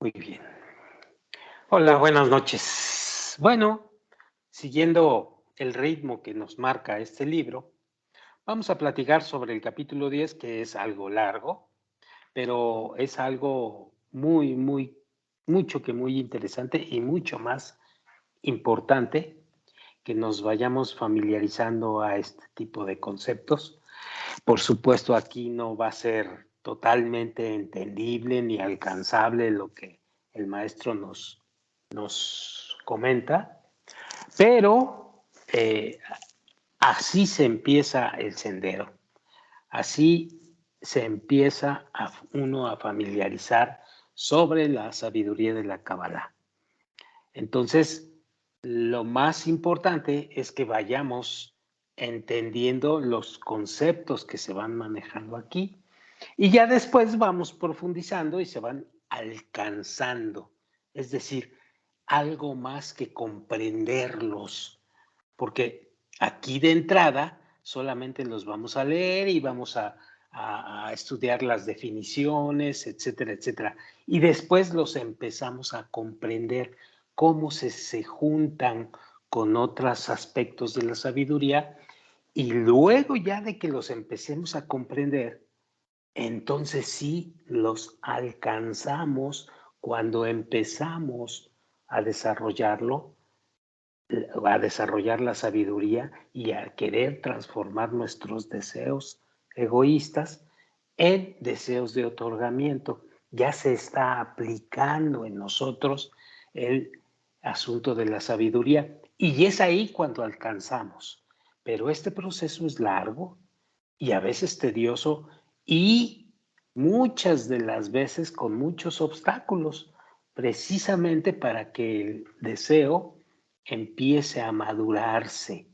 Muy bien. Hola, buenas noches. Bueno, siguiendo el ritmo que nos marca este libro, vamos a platicar sobre el capítulo 10, que es algo largo, pero es algo muy interesante y mucho más importante que nos vayamos familiarizando a este tipo de conceptos. Por supuesto, aquí no va a ser totalmente entendible ni alcanzable lo que el maestro nos comenta, pero así se empieza el sendero, así se empieza uno a familiarizar sobre la sabiduría de la Kabbalah. Entonces, lo más importante es que vayamos entendiendo los conceptos que se van manejando aquí y ya después vamos profundizando y se van alcanzando. Es decir, algo más que comprenderlos, porque aquí de entrada solamente los vamos a leer y vamos a estudiar las definiciones, etcétera, etcétera. Y después los empezamos a comprender cómo se juntan con otros aspectos de la sabiduría y luego ya de que los empecemos a comprender, entonces sí los alcanzamos cuando empezamos a desarrollarlo, a desarrollar la sabiduría y a querer transformar nuestros deseos egoístas en deseos de otorgamiento. Ya se está aplicando en nosotros el asunto de la sabiduría y es ahí cuando alcanzamos. Pero este proceso es largo y a veces tedioso y muchas de las veces con muchos obstáculos, precisamente para que el deseo empiece a madurarse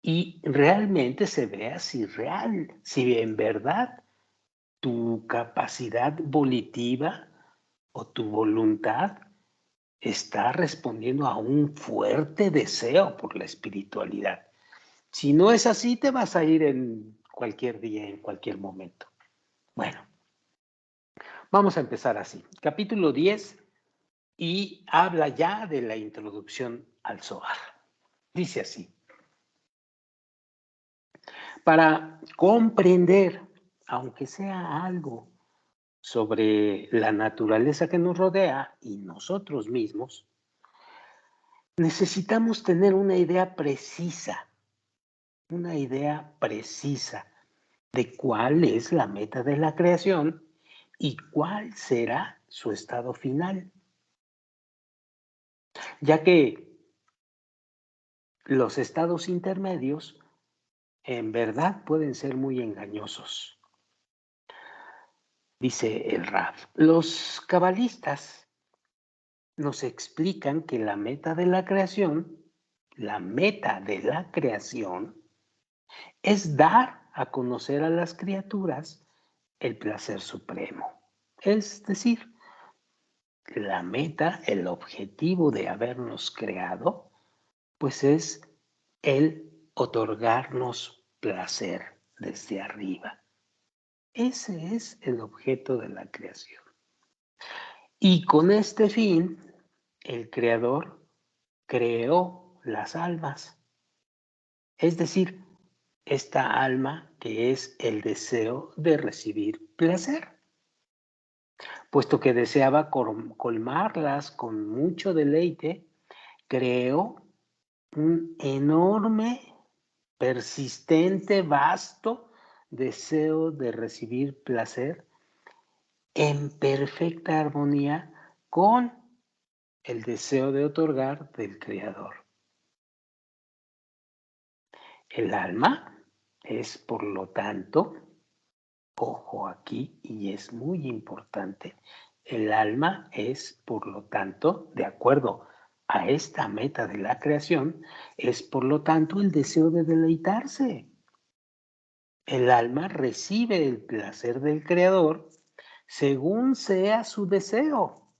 y realmente se vea si en verdad tu capacidad volitiva o tu voluntad está respondiendo a un fuerte deseo por la espiritualidad. Si no es así, te vas a ir en cualquier día, en cualquier momento. Bueno, vamos a empezar así. Capítulo 10 y habla ya de la introducción al Zohar. Dice así: para comprender, aunque sea algo sobre la naturaleza que nos rodea y nosotros mismos, necesitamos tener una idea precisa de cuál es la meta de la creación y cuál será su estado final, ya que los estados intermedios en verdad pueden ser muy engañosos. Dice el Raf, los cabalistas nos explican que la meta de la creación es dar a conocer a las criaturas el placer supremo. Es decir, la meta, el objetivo de habernos creado, pues es el otorgarnos placer desde arriba. Ese es el objeto de la creación. Y con este fin, el Creador creó las almas, es decir, esta alma que es el deseo de recibir placer, puesto que deseaba colmarlas con mucho deleite, creó un enorme, persistente, vasto deseo de recibir placer en perfecta armonía con el deseo de otorgar del Creador. El alma es, por lo tanto, ojo aquí, y es muy importante, el alma es, por lo tanto, de acuerdo a esta meta de la creación, es, por lo tanto, el deseo de deleitarse. El alma recibe el placer del Creador según sea su deseo.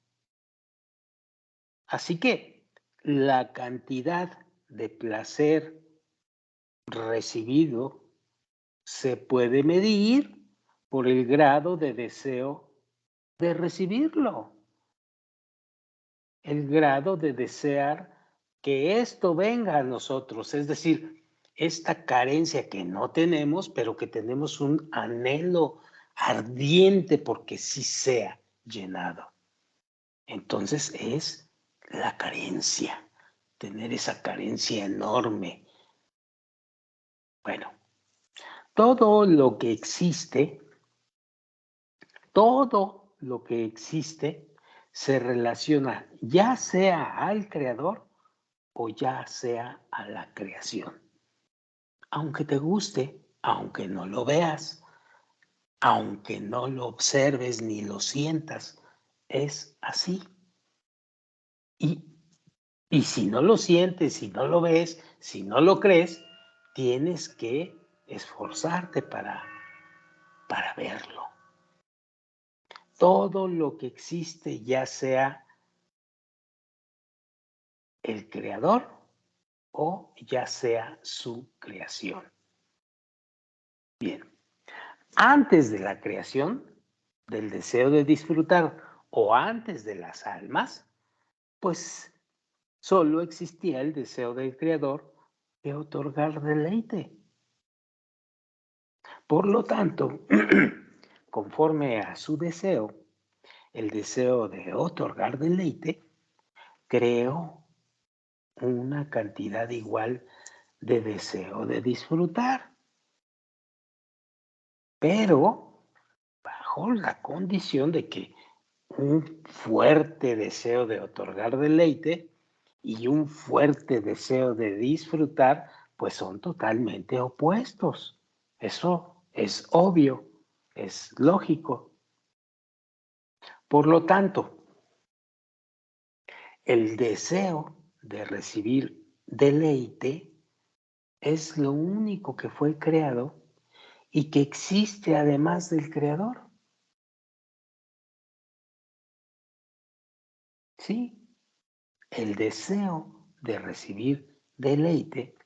Así que la cantidad de placer recibido se puede medir por el grado de deseo de recibirlo. el grado de desear que esto venga a nosotros, es decir, esta carencia que no tenemos, pero que tenemos un anhelo ardiente porque sí sea llenado. Entonces es la carencia, tener esa carencia enorme. Bueno, todo lo que existe, todo lo que existe se relaciona ya sea al creador o ya sea a la creación. Aunque te guste, aunque no lo veas, aunque no lo observes ni lo sientas, es así. Y, y si no lo sientes, si no lo ves, si no lo crees, tienes que esforzarte para verlo. Todo lo que existe, ya sea el creador o ya sea su creación. Bien, antes de la creación, del deseo de disfrutar o antes de las almas, pues solo existía el deseo del creador de otorgar deleite. Por lo tanto, conforme a su deseo, el deseo de otorgar deleite, creó una cantidad igual de deseo de disfrutar, pero bajo la condición de que un fuerte deseo de otorgar deleite y un fuerte deseo de disfrutar, pues son totalmente opuestos. Eso es obvio, es lógico. Por lo tanto, el deseo de recibir deleite es lo único que fue creado y que existe además del creador. Sí, el deseo de recibir deleite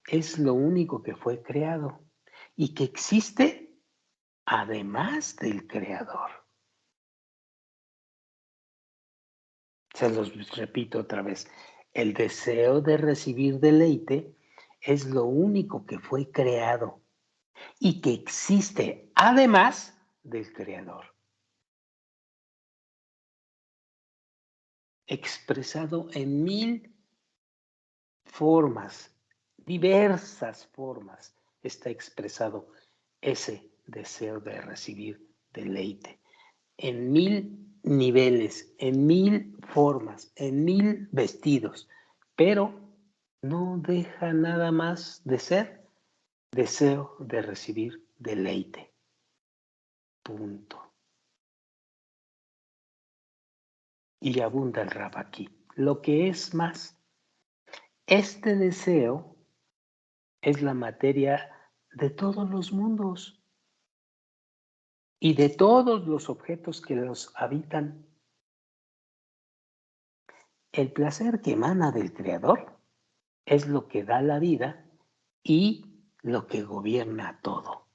es lo único que fue creado y que existe además del creador. Se los repito otra vez. El deseo de recibir deleite es lo único que fue creado y que existe además del creador. Expresado en 1000 formas, diversas formas, está expresado ese deseo de recibir deleite. En 1000 niveles, en 1000 formas, en 1000 vestidos, pero no deja nada más de ser deseo de recibir deleite. Punto. Y abunda el rap aquí. Lo que es más, este deseo es la materia de todos los mundos y de todos los objetos que los habitan. El placer que emana del Creador es lo que da la vida y lo que gobierna todo.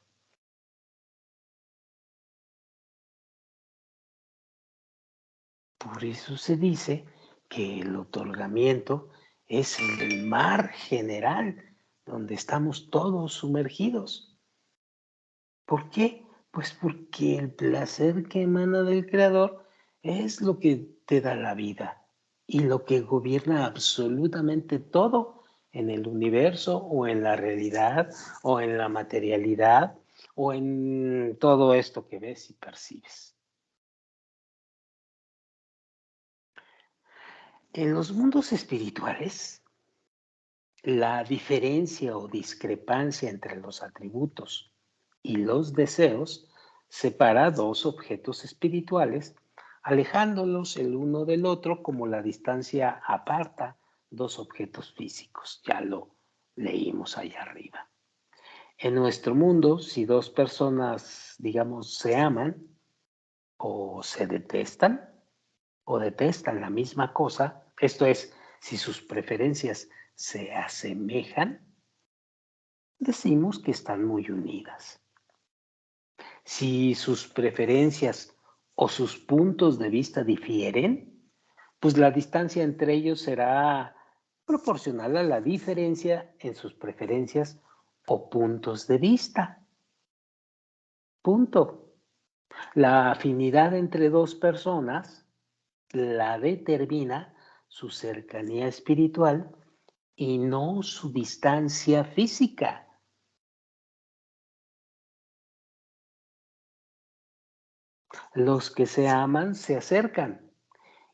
Por eso se dice que el otorgamiento es el mar general donde estamos todos sumergidos. ¿Por qué? Pues porque el placer que emana del Creador es lo que te da la vida y lo que gobierna absolutamente todo en el universo o en la realidad o en la materialidad o en todo esto que ves y percibes. En los mundos espirituales, la diferencia o discrepancia entre los atributos y los deseos separa dos objetos espirituales, alejándolos el uno del otro como la distancia aparta dos objetos físicos. Ya lo leímos allá arriba. En nuestro mundo, si dos personas, digamos, se aman o se detestan o detestan la misma cosa, esto es, si sus preferencias se asemejan, decimos que están muy unidas. Si sus preferencias o sus puntos de vista difieren, pues la distancia entre ellos será proporcional a la diferencia en sus preferencias o puntos de vista. Punto. La afinidad entre dos personas la determina su cercanía espiritual y no su distancia física. Los que se aman se acercan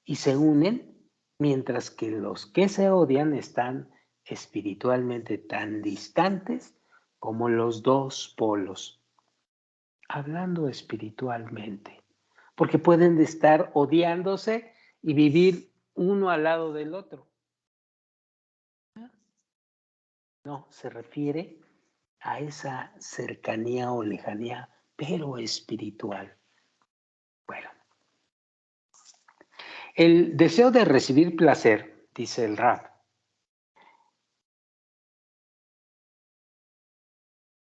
y se unen, mientras que los que se odian están espiritualmente tan distantes como los dos polos. Hablando espiritualmente, porque pueden estar odiándose y vivir uno al lado del otro. No, se refiere a esa cercanía o lejanía, pero espiritual. Bueno, el deseo de recibir placer, dice el Rab,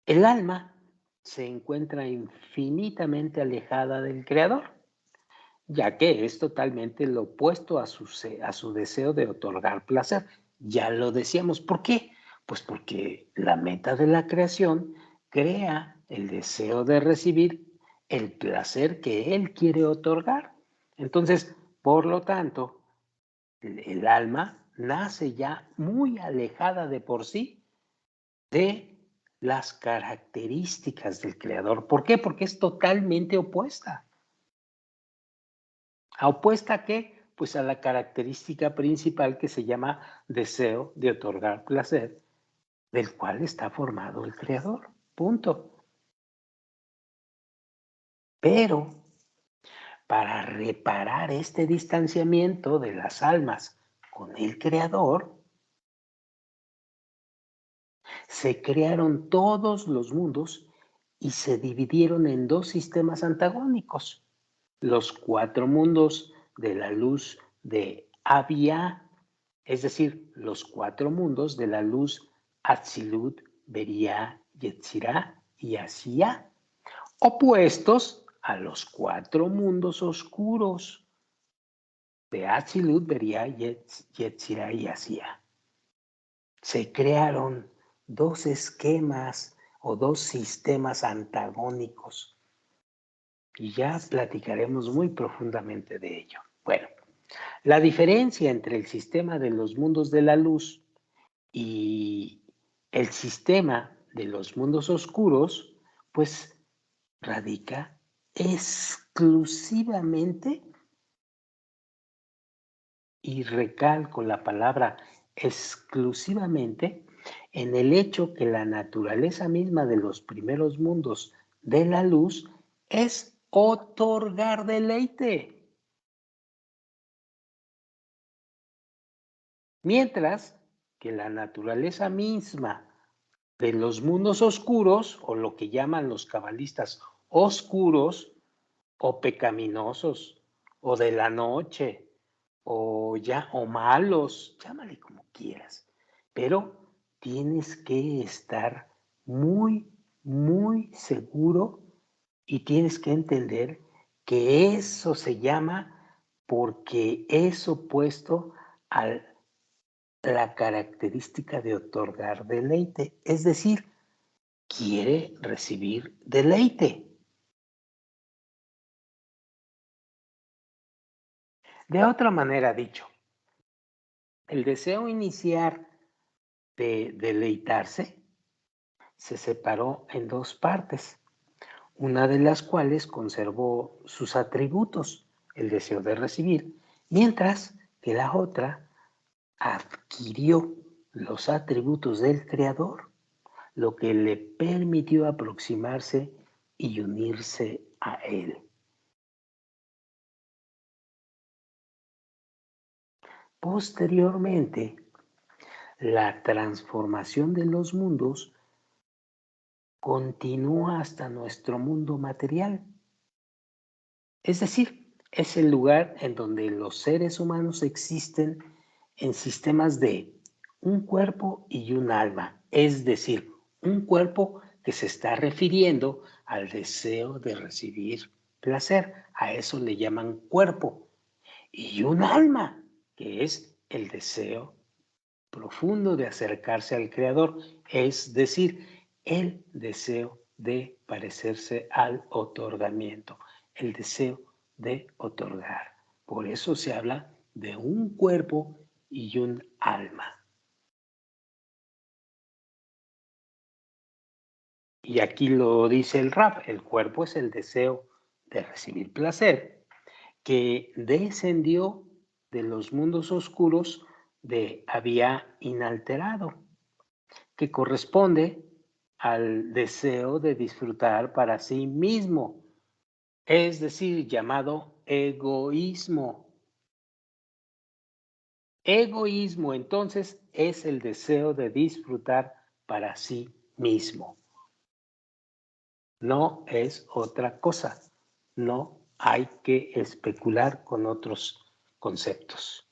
el alma se encuentra infinitamente alejada del Creador, ya que es totalmente lo opuesto a su deseo de otorgar placer. Ya lo decíamos, ¿por qué? Pues porque la meta de la creación crea el deseo de recibir el placer que Él quiere otorgar. Entonces, por lo tanto, el alma nace ya muy alejada de por sí de las características del Creador. ¿Por qué? Porque es totalmente opuesta. ¿Opuesta a qué? Pues a la característica principal que se llama deseo de otorgar placer, del cual está formado el Creador. Punto. Pero para reparar este distanciamiento de las almas con el Creador, se crearon todos los mundos y se dividieron en dos sistemas antagónicos. Los cuatro mundos de la luz de Abia, es decir, los cuatro mundos de la luz Atzilut, Beria, Yetzirah y Asiya, opuestos a los cuatro mundos oscuros de Atzilut, Beria, Yetzirah y Asiya. Se crearon dos esquemas o dos sistemas antagónicos y ya platicaremos muy profundamente de ello. Bueno, la diferencia entre el sistema de los mundos de la luz y el sistema de los mundos oscuros, pues radica exclusivamente, y recalco la palabra exclusivamente, en el hecho que la naturaleza misma de los primeros mundos de la luz es otorgar deleite. Mientras que la naturaleza misma de los mundos oscuros, o lo que llaman los cabalistas oscuros o pecaminosos, o de la noche, o malos, llámale como quieras, pero tienes que estar muy, muy seguro y tienes que entender que eso se llama porque es opuesto a la característica de otorgar deleite, es decir, quiere recibir deleite. De otra manera dicho, el deseo inicial de deleitarse se separó en dos partes, una de las cuales conservó sus atributos, el deseo de recibir, mientras que la otra adquirió los atributos del Creador, lo que le permitió aproximarse y unirse a Él. Posteriormente, la transformación de los mundos continúa hasta nuestro mundo material. Es decir, es el lugar en donde los seres humanos existen en sistemas de un cuerpo y un alma, es decir, un cuerpo que se está refiriendo al deseo de recibir placer, a eso le llaman cuerpo, y un alma, que es el deseo profundo de acercarse al Creador, es decir, el deseo de parecerse al otorgamiento, el deseo de otorgar. Por eso se habla de un cuerpo y un alma. Y aquí lo dice el Rab, el cuerpo es el deseo de recibir placer, que descendió de los mundos oscuros de había inalterado, que corresponde al deseo de disfrutar para sí mismo, es decir, llamado egoísmo. Egoísmo, entonces, es el deseo de disfrutar para sí mismo. No es otra cosa. No hay que especular con otros conceptos.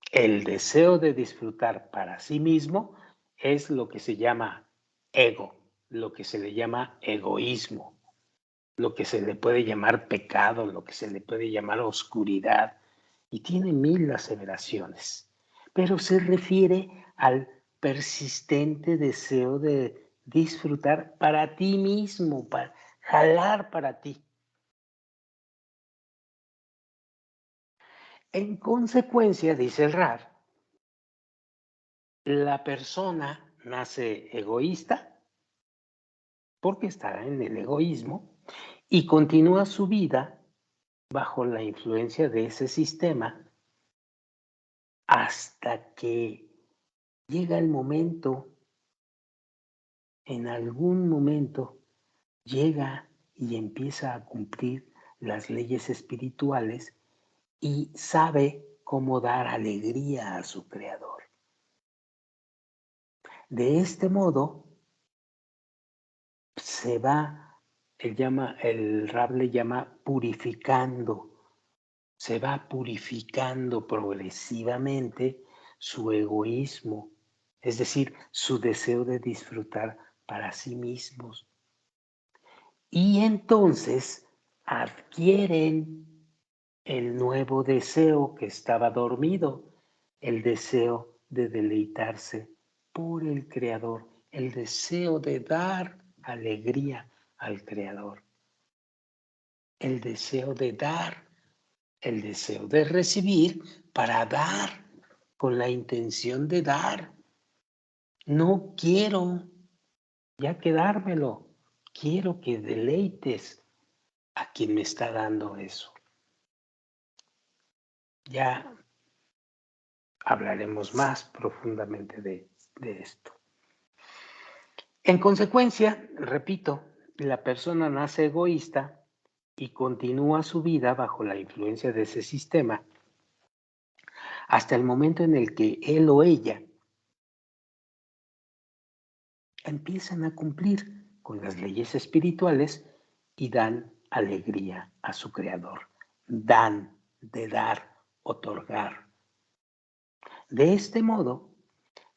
El deseo de disfrutar para sí mismo es lo que se llama ego, lo que se le llama egoísmo, lo que se le puede llamar pecado, lo que se le puede llamar oscuridad, y tiene mil aseveraciones, pero se refiere al persistente deseo de disfrutar para ti mismo, para jalar para ti. En consecuencia, dice el Rab, la persona nace egoísta porque está en el egoísmo y continúa su vida bajo la influencia de ese sistema hasta que llega el momento, en algún momento, llega y empieza a cumplir las leyes espirituales y sabe cómo dar alegría a su creador. De este modo, se va, el Rab le llama purificando, se va purificando progresivamente su egoísmo, es decir, su deseo de disfrutar para sí mismos. Y entonces adquieren el nuevo deseo que estaba dormido, el deseo de deleitarse por el Creador, el deseo de dar alegría al Creador, el deseo de dar, el deseo de recibir para dar, con la intención de dar. No quiero ya quedármelo, quiero que deleites a quien me está dando eso. Ya hablaremos más profundamente de esto. En consecuencia, repito, la persona nace egoísta y continúa su vida bajo la influencia de ese sistema hasta el momento en el que él o ella empiezan a cumplir con las leyes espirituales y dan alegría a su creador. Dan, de dar, otorgar. De este modo,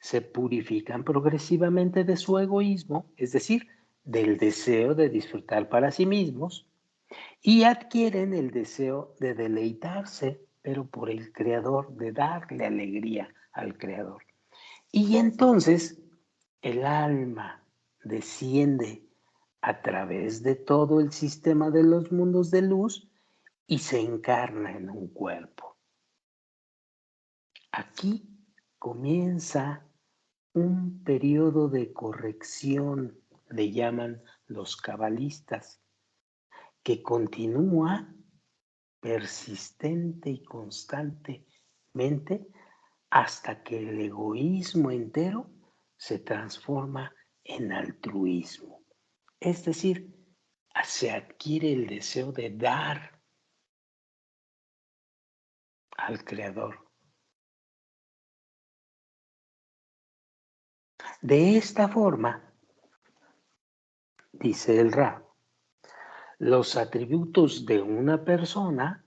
se purifican progresivamente de su egoísmo, es decir, del deseo de disfrutar para sí mismos, y adquieren el deseo de deleitarse, pero por el Creador, de darle alegría al Creador. Y entonces el alma desciende a través de todo el sistema de los mundos de luz y se encarna en un cuerpo. Aquí comienza un periodo de corrección, le llaman los cabalistas, que continúa persistente y constantemente hasta que el egoísmo entero se transforma en altruismo. Es decir, se adquiere el deseo de dar al Creador. De esta forma, dice el Ra, los atributos de una persona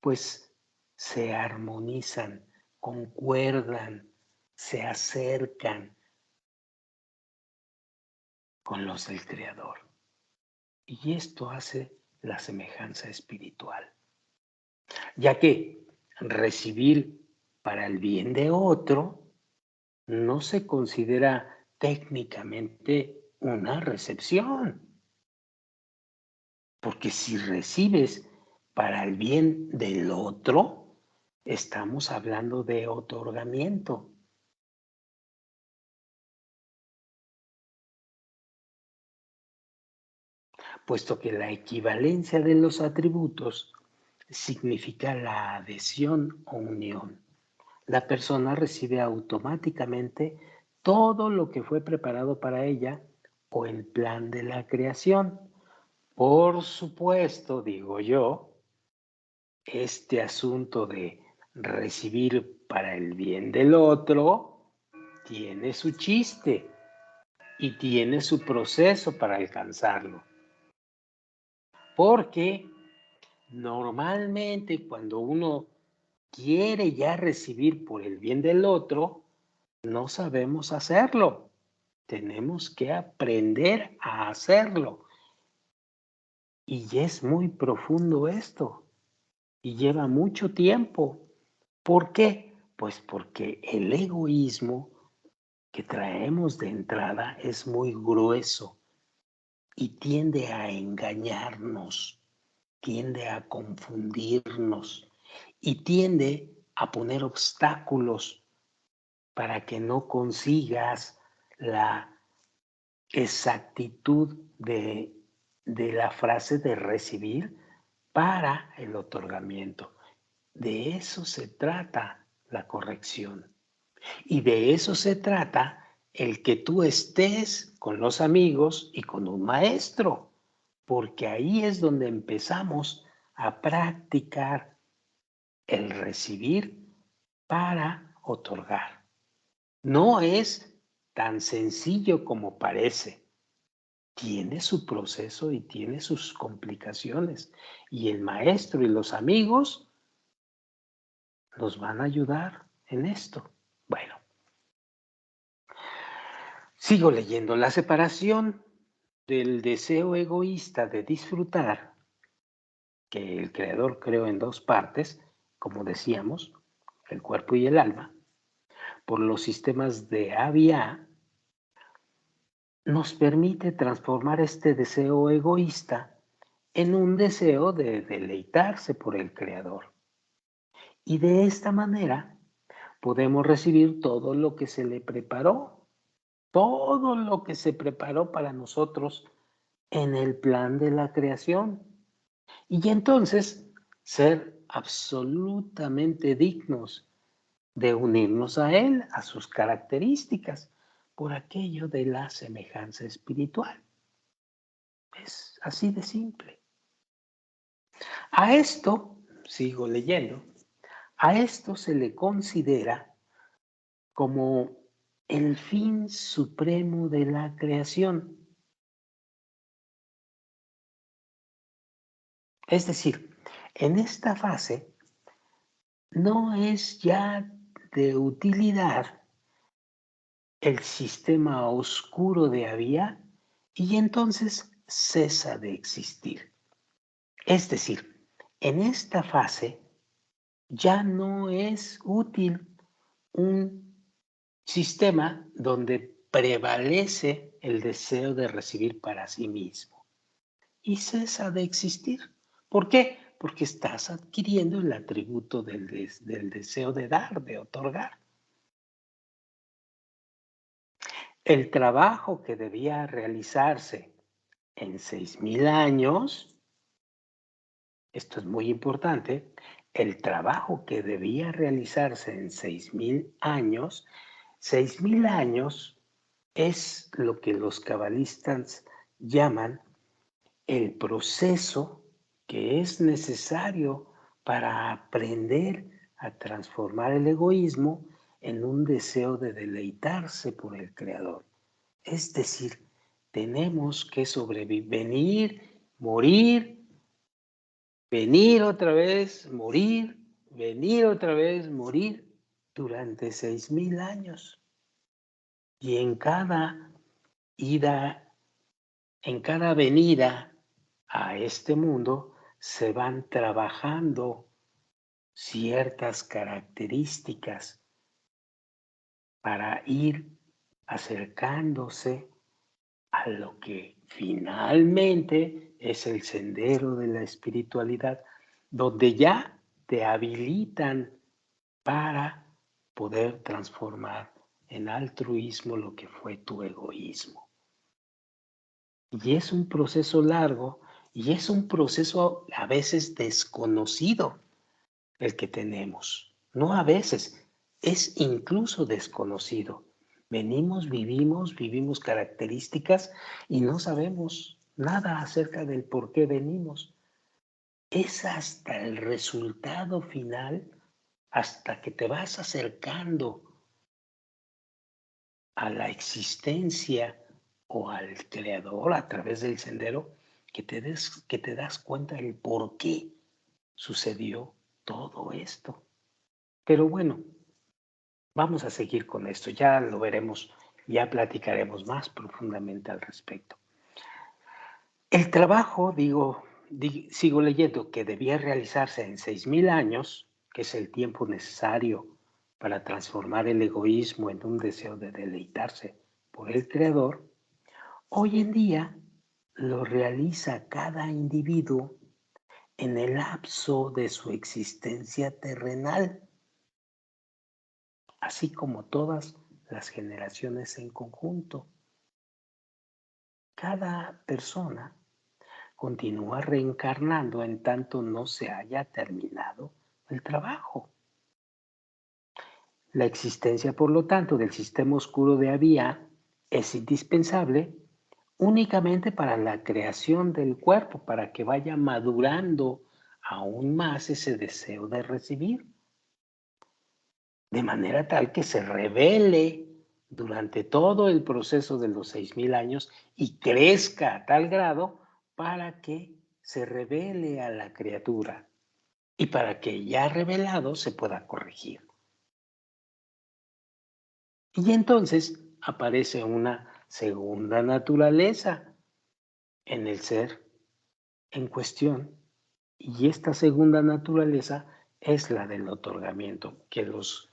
pues se armonizan, concuerdan, se acercan con los del Creador. Y esto hace la semejanza espiritual. ya que recibir para el bien de otro no se considera técnicamente una recepción, porque si recibes para el bien del otro, estamos hablando de otorgamiento. Puesto que la equivalencia de los atributos significa la adhesión o unión. La persona recibe automáticamente todo lo que fue preparado para ella o el plan de la creación. Por supuesto, digo yo, este asunto de recibir para el bien del otro tiene su chiste y tiene su proceso para alcanzarlo. Porque normalmente cuando uno quiere ya recibir por el bien del otro, no sabemos hacerlo. Tenemos que aprender a hacerlo. Y es muy profundo esto. Y lleva mucho tiempo. ¿Por qué? Pues porque el egoísmo que traemos de entrada es muy grueso y tiende a engañarnos, tiende a confundirnos y tiende a poner obstáculos para que no consigas la exactitud de la frase de recibir para el otorgamiento. De eso se trata la corrección. Y de eso se trata el que tú estés con los amigos y con un maestro, porque ahí es donde empezamos a practicar el recibir para otorgar. No es tan sencillo como parece. Tiene su proceso y tiene sus complicaciones. Y el maestro y los amigos nos van a ayudar en esto. Bueno, sigo leyendo. La separación del deseo egoísta de disfrutar, que el creador creó en dos partes, como decíamos, el cuerpo y el alma, por los sistemas de A y A, nos permite transformar este deseo egoísta en un deseo de deleitarse por el creador. Y de esta manera podemos recibir todo lo que se le preparó, todo lo que se preparó para nosotros en el plan de la creación. Y entonces ser absolutamente dignos de unirnos a Él, a sus características, por aquello de la semejanza espiritual. Es así de simple. A esto, sigo leyendo, a esto se le considera como el fin supremo de la creación. Es decir, en esta fase no es ya de utilidad el sistema oscuro de Había y entonces cesa de existir. Es decir, en esta fase ya no es útil un sistema donde prevalece el deseo de recibir para sí mismo y cesa de existir. ¿Por qué? Porque estás adquiriendo el atributo del deseo de dar, de otorgar. El trabajo que debía realizarse en 6,000 años, esto es muy importante, el trabajo que debía realizarse en 6,000 años es lo que los cabalistas llaman el proceso que es necesario para aprender a transformar el egoísmo en un deseo de deleitarse por el Creador. Es decir, tenemos que sobrevivir, venir, morir, venir otra vez, morir, venir otra vez, morir durante 6,000 años. Y en cada ida, en cada venida a este mundo, se van trabajando ciertas características para ir acercándose a lo que finalmente es el sendero de la espiritualidad, donde ya te habilitan para poder transformar en altruismo lo que fue tu egoísmo. Y es un proceso largo y es un proceso a veces desconocido el que tenemos. No a veces, es incluso desconocido. Venimos, vivimos características y no sabemos nada acerca del por qué venimos. Es hasta el resultado final, hasta que te vas acercando a la existencia o al creador a través del sendero, que te das cuenta del por qué sucedió todo esto. Pero bueno, vamos a seguir con esto, ya lo veremos, ya platicaremos más profundamente al respecto. El trabajo, sigo leyendo, que debía realizarse en 6,000 años, que es el tiempo necesario para transformar el egoísmo en un deseo de deleitarse por el Creador, hoy en día lo realiza cada individuo en el lapso de su existencia terrenal, así como todas las generaciones en conjunto. Cada persona continúa reencarnando en tanto no se haya terminado el trabajo. La existencia, por lo tanto, del sistema oscuro de Abía es indispensable únicamente para la creación del cuerpo, para que vaya madurando aún más ese deseo de recibir, de manera tal que se revele durante todo el proceso de los 6,000 años y crezca a tal grado para que se revele a la criatura y para que ya revelado se pueda corregir. Y entonces aparece una segunda naturaleza en el ser en cuestión, y esta segunda naturaleza es la del otorgamiento, que los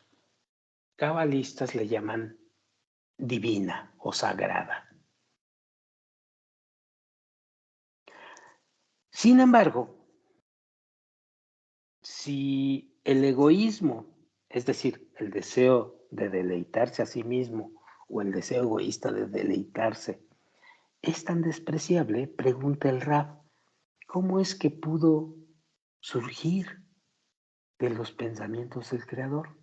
cabalistas le llaman divina o sagrada. Sin embargo, si el egoísmo, es decir, el deseo de deleitarse a sí mismo o el deseo egoísta de deleitarse, es tan despreciable, pregunta el Rab, ¿cómo es que pudo surgir de los pensamientos del Creador?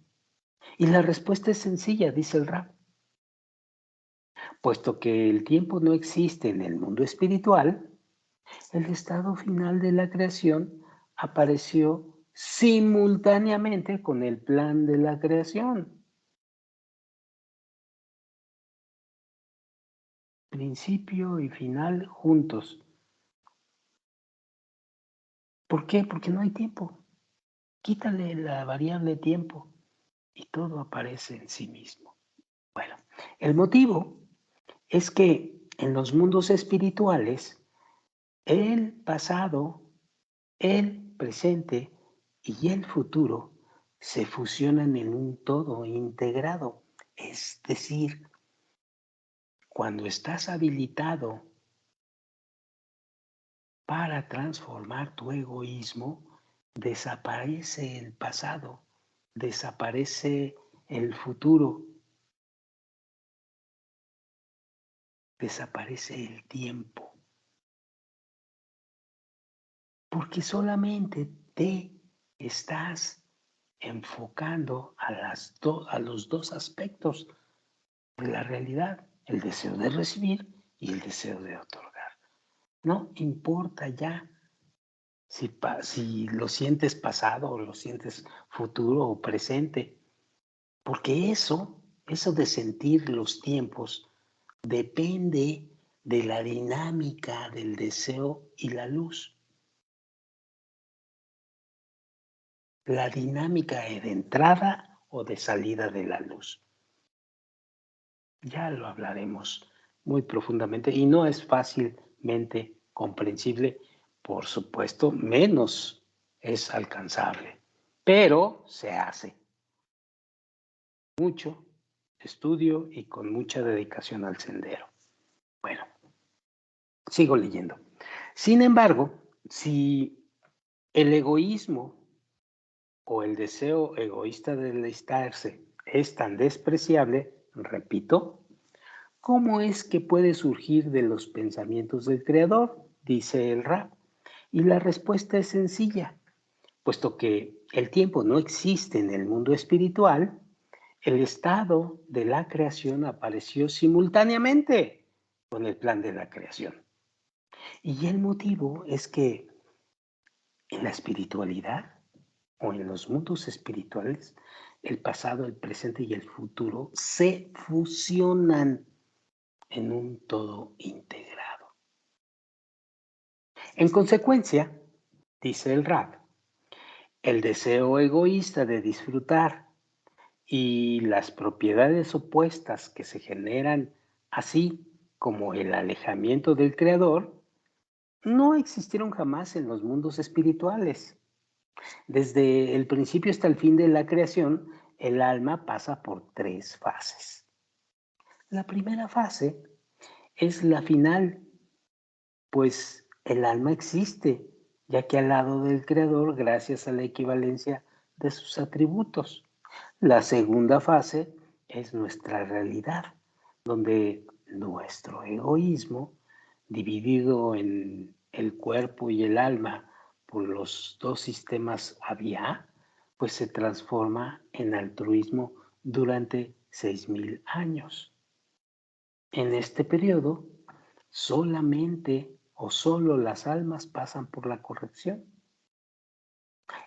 Y la respuesta es sencilla, dice el Rab. Puesto que el tiempo no existe en el mundo espiritual, el estado final de la creación apareció simultáneamente con el plan de la creación. Principio y final juntos. ¿Por qué? Porque no hay tiempo. Quítale la variable tiempo y todo aparece en sí mismo. Bueno, el motivo es que en los mundos espirituales, el pasado, el presente y el futuro se fusionan en un todo integrado. Es decir, cuando estás habilitado para transformar tu egoísmo, desaparece el pasado, desaparece el futuro, desaparece el tiempo. Porque solamente te estás enfocando a los dos aspectos de la realidad, el deseo de recibir y el deseo de otorgar. No importa ya si lo sientes pasado o lo sientes futuro o presente, porque eso de sentir los tiempos, depende de la dinámica del deseo y la luz. La dinámica de entrada o de salida de la luz. Ya lo hablaremos muy profundamente y no es fácilmente comprensible, por supuesto, menos es alcanzable. pero se hace. Mucho estudio y con mucha dedicación al sendero. Bueno, sigo leyendo. Sin embargo, si el egoísmo o el deseo egoísta de deleitarse es tan despreciable, repito, ¿cómo es que puede surgir de los pensamientos del Creador? Dice el Rab. Y la respuesta es sencilla. Puesto que el tiempo no existe en el mundo espiritual, el estado de la creación apareció simultáneamente con el plan de la creación. Y el motivo es que en la espiritualidad o en los mundos espirituales, el pasado, el presente y el futuro se fusionan en un todo integrado. En consecuencia, dice el Rab, el deseo egoísta de disfrutar y las propiedades opuestas que se generan, así como el alejamiento del Creador, no existieron jamás en los mundos espirituales. Desde el principio hasta el fin de la creación, el alma pasa por 3 fases. La primera fase es la final, pues el alma existe, ya que al lado del Creador, gracias a la equivalencia de sus atributos. La segunda fase es nuestra realidad, donde nuestro egoísmo, dividido en el cuerpo y el alma por los 2 sistemas había, pues se transforma en altruismo durante 6,000 años. En este periodo, solamente o solo las almas pasan por la corrección.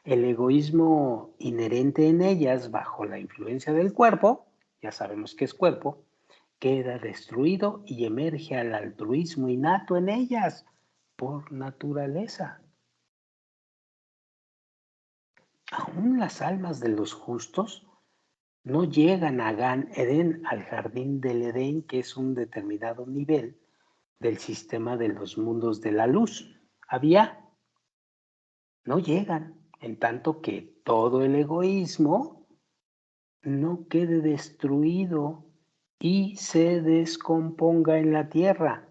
El egoísmo inherente en ellas bajo la influencia del cuerpo, ya sabemos que es cuerpo, queda destruido y emerge al altruismo innato en ellas por naturaleza. Aún las almas de los justos no llegan a Gan Eden, al jardín del Edén, que es un determinado nivel del sistema de los mundos de la luz. No llegan, en tanto que todo el egoísmo no quede destruido y se descomponga en la tierra,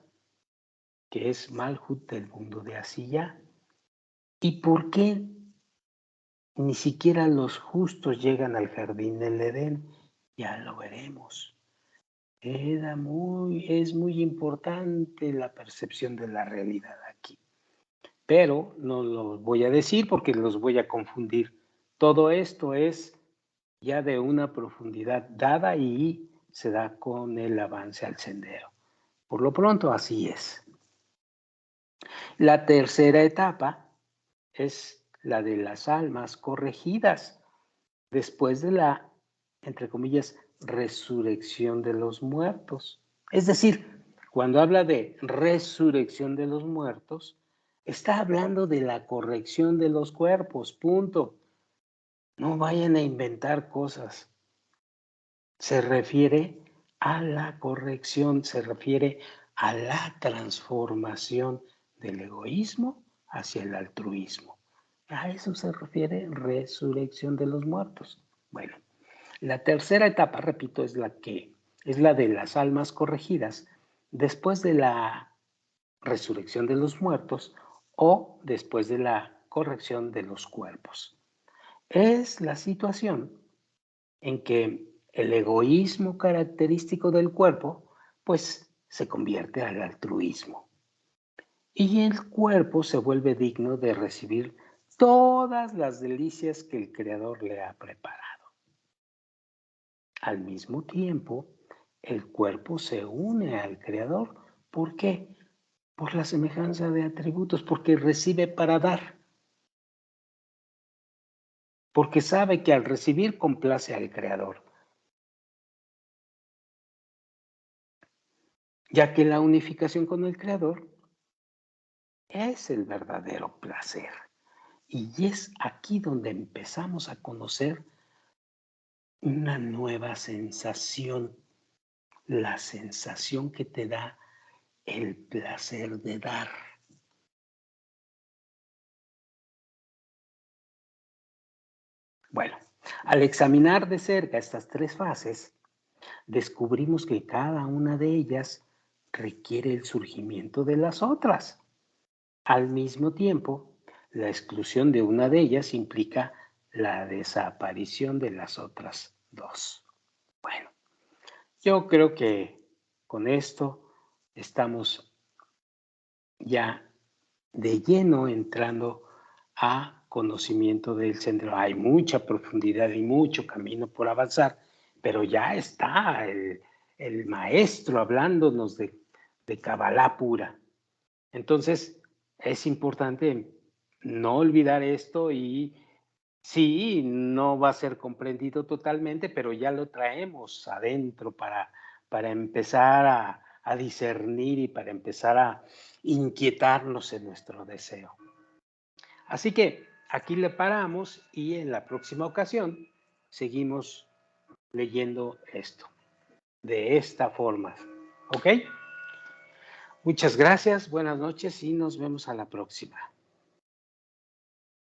que es Malhut del mundo de Asiyah. ¿Y por qué ni siquiera los justos llegan al jardín del Edén? Ya lo veremos. Es muy importante la percepción de la realidad aquí. Pero no los voy a decir porque los voy a confundir. Todo esto es ya de una profundidad dada y se da con el avance al sendero. Por lo pronto, así es. La tercera etapa es la de las almas corregidas después de la, entre comillas, resurrección de los muertos. Es decir, cuando habla de resurrección de los muertos, está hablando de la corrección de los cuerpos, punto. No vayan a inventar cosas. Se refiere a la corrección, se refiere a la transformación del egoísmo hacia el altruismo. A eso se refiere resurrección de los muertos. Bueno, la tercera etapa, repito, es la de las almas corregidas después de la resurrección de los muertos o después de la corrección de los cuerpos. Es la situación en que el egoísmo característico del cuerpo, pues se convierte al altruismo. Y el cuerpo se vuelve digno de recibir todas las delicias que el Creador le ha preparado. Al mismo tiempo, el cuerpo se une al Creador. ¿Por qué? Por la semejanza de atributos, porque recibe para dar. Porque sabe que al recibir complace al Creador. Ya que la unificación con el Creador es el verdadero placer. Y es aquí donde empezamos a conocer una nueva sensación, la sensación que te da el placer de dar. Bueno, al examinar de cerca estas tres fases, descubrimos que cada una de ellas requiere el surgimiento de las otras. Al mismo tiempo, la exclusión de una de ellas implica la desaparición de las otras dos. Bueno, yo creo que con esto estamos ya de lleno entrando a conocimiento del centro. Hay mucha profundidad y mucho camino por avanzar, pero ya está el maestro hablándonos de Kabbalah pura. Entonces, es importante no olvidar esto y sí, no va a ser comprendido totalmente, pero ya lo traemos adentro para empezar a discernir y para empezar a inquietarnos en nuestro deseo. Así que aquí le paramos y en la próxima ocasión seguimos leyendo esto de esta forma. ¿Ok? Muchas gracias, buenas noches y nos vemos a la próxima.